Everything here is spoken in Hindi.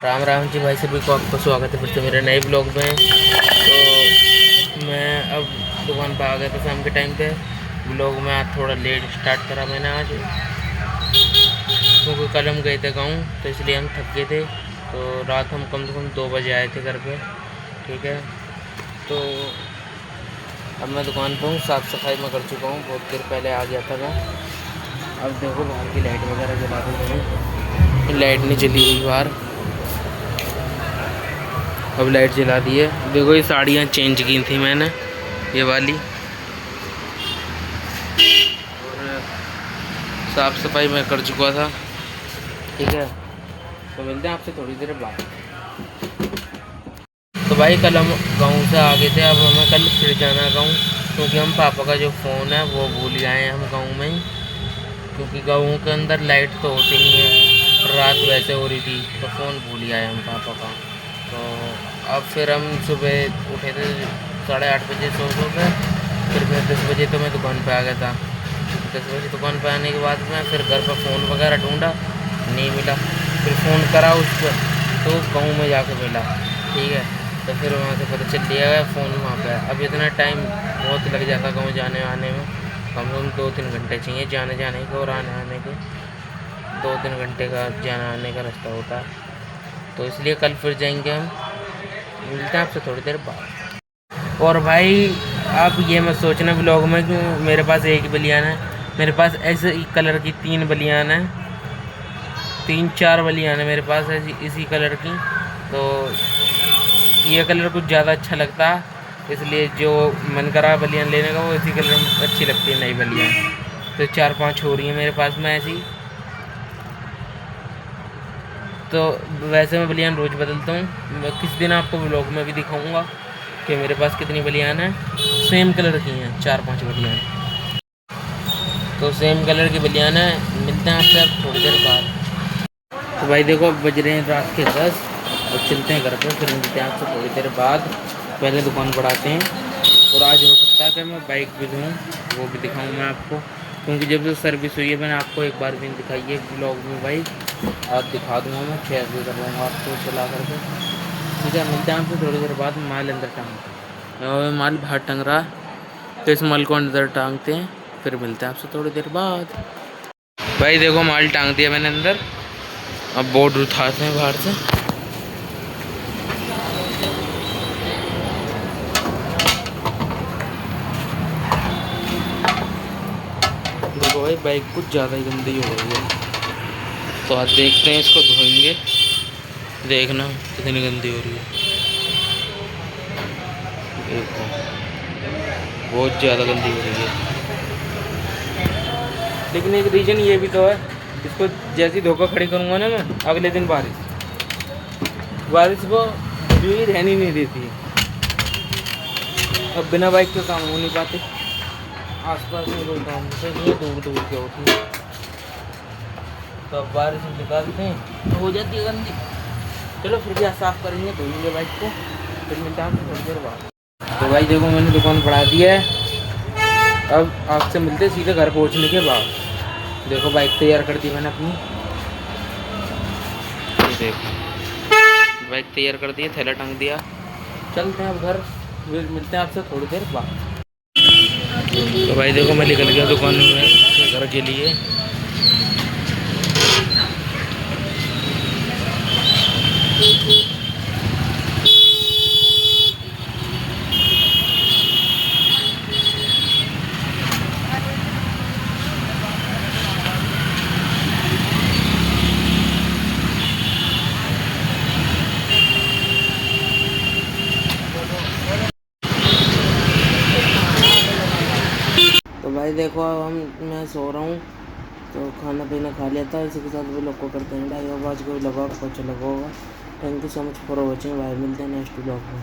राम राम जी भाई, सभी को आपका स्वागत है फिर से मेरे नए ब्लॉग में। तो मैं अब दुकान पर आ गया था शाम के टाइम पे। ब्लॉग में आज थोड़ा लेट स्टार्ट करा मैंने आज, क्योंकि कल हम गए थे गाँव, तो इसलिए हम थक गए थे। तो रात हम कम से कम 2 बजे आए थे घर पे। ठीक है, तो अब मैं दुकान पर हूँ, साफ़ सफाई मैं कर चुका हूँ, बहुत देर पहले आ गया था मैं। अब देखो बाहर की लाइट वगैरह जला दी मैंने, लाइट नहीं जली हुई बाहर, अब लाइट जला दी है। देखो ये साड़ियाँ चेंज की थी मैंने, ये वाली, और साफ़ सफाई मैं कर चुका था। ठीक है, तो मिलते हैं आपसे थोड़ी देर बाद। तो भाई कल हम गाँव से आ गए थे, अब हमें कल फिर जाना गाँव, क्योंकि हम पापा का जो फ़ोन है वो भूल आए हैं हम गाँव में ही, क्योंकि गाँव के अंदर लाइट तो होती नहीं है, रात वैसे हो रही थी, तो फ़ोन भूल आए हम पापा का। तो अब फिर हम सुबह उठे थे 8:30 बजे सो के, फिर मैं 10 बजे तो मैं दुकान पे आ गया था। 10 बजे दुकान पे आने के बाद में फिर घर पर फ़ोन वगैरह ढूंढा, नहीं मिला। फिर फ़ोन करा उस पर, तो गाँव में जाके मिला। ठीक है, तो फिर वहाँ से पता चल लिया गया फ़ोन वहाँ पे। अब इतना टाइम बहुत लग जाता गाँव जाने आने में, कम से कम 2-3 घंटे चाहिए जाने के और आने आने के। 2-3 घंटे का जाने आने का रास्ता होता है, तो इसलिए कल फिर जाएंगे हम। मिलते हैं आपसे थोड़ी देर बाद। और भाई आप ये मत सोचना ब्लॉग में कि मेरे पास एक बलियान है, मेरे पास ऐसे ही कलर की 3 बलियान है, 3-4 बलियान है मेरे पास ऐसी इसी कलर की। तो ये कलर कुछ ज़्यादा अच्छा लगता है, इसलिए जो मन करा बलियान लेने का वो इसी कलर में अच्छी लगती है, नई बलियान। तो 4-5 हो रही हैं मेरे पास में ऐसी। तो वैसे मैं बलियान रोज़ बदलता हूँ, किस दिन आपको ब्लॉग में भी दिखाऊंगा कि मेरे पास कितनी बलियान है। सेम कलर की हैं 4-5 बलियान, तो सेम कलर की बलियान है। मिलते हैं आपसे अब थोड़ी देर बाद। तो भाई देखो अब बज रहे हैं रात के 10, और चलते हैं घर पे, फिर मिलते हैं आपसे थोड़ी देर बाद। पहले दुकान बढ़ाते हैं, और आज हो सकता है कि मैं बाइक भी दूँ, वो भी दिखाऊँ मैं आपको, क्योंकि जब से सर्विस हुई है मैंने आपको एक बार भी दिखाई है ब्लॉग में बाइक। आज दिखा दूँगा मैं, शेयर भी करवाऊँगा आपको चला करके। ठीक है, मिलते हैं आपसे थोड़ी देर बाद। माल अंदर टांग, और माल बाहर टंग रहा है, तो इस माल को अंदर टांगते हैं, फिर मिलते हैं आपसे थोड़ी देर बाद। भाई देखो माल टांग दिया मैंने अंदर, अब बोर्ड उठाते हैं बाहर से। देखो भाई बाइक कुछ ज़्यादा ही गंदी हो गई है, तो आज देखते हैं, इसको धोएंगे, देखना कितनी गंदी हो रही है। देखो बहुत ज़्यादा गंदी हो रही है, लेकिन एक रीज़न ये भी तो है, इसको जैसी धोखा खड़ी करूँगा ना मैं, अगले दिन बारिश वो धुली रहनी नहीं देती है। अब बिना बाइक के काम हो नहीं पाते, आसपास में कोई काम होता नहीं है, दूर दूर के होती है, तो अब बारिश में निकालते हैं तो हो जाती है गंदी। चलो फिर भी साफ़ करेंगे, धोएंगे बाइक को, फिर मिलते हैं आपसे थोड़ी देर बाद। तो भाई देखो मैंने दुकान बढ़ा दी है, अब आपसे मिलते सीधे घर पहुंचने के बाद। देखो बाइक तैयार कर दी मैंने अपनी, ये देखो बाइक तैयार कर दी, थैला टांग दिया। चलते हैं अब घर, फिर मिलते हैं आपसे थोड़ी देर बाद। तो भाई देखो मैं निकल गया दुकान में घर के लिए। तो भाई देखो अब मैं सो रहा हूँ, तो खाना पीना खा लिया था, इसी के साथ भी लोग को करते हैं 2:30 आज को लगा, आपको अच्छा लगा होगा। Thank you so much for watching भाई, मिलते हैं नेक्स्ट ब्लॉग में।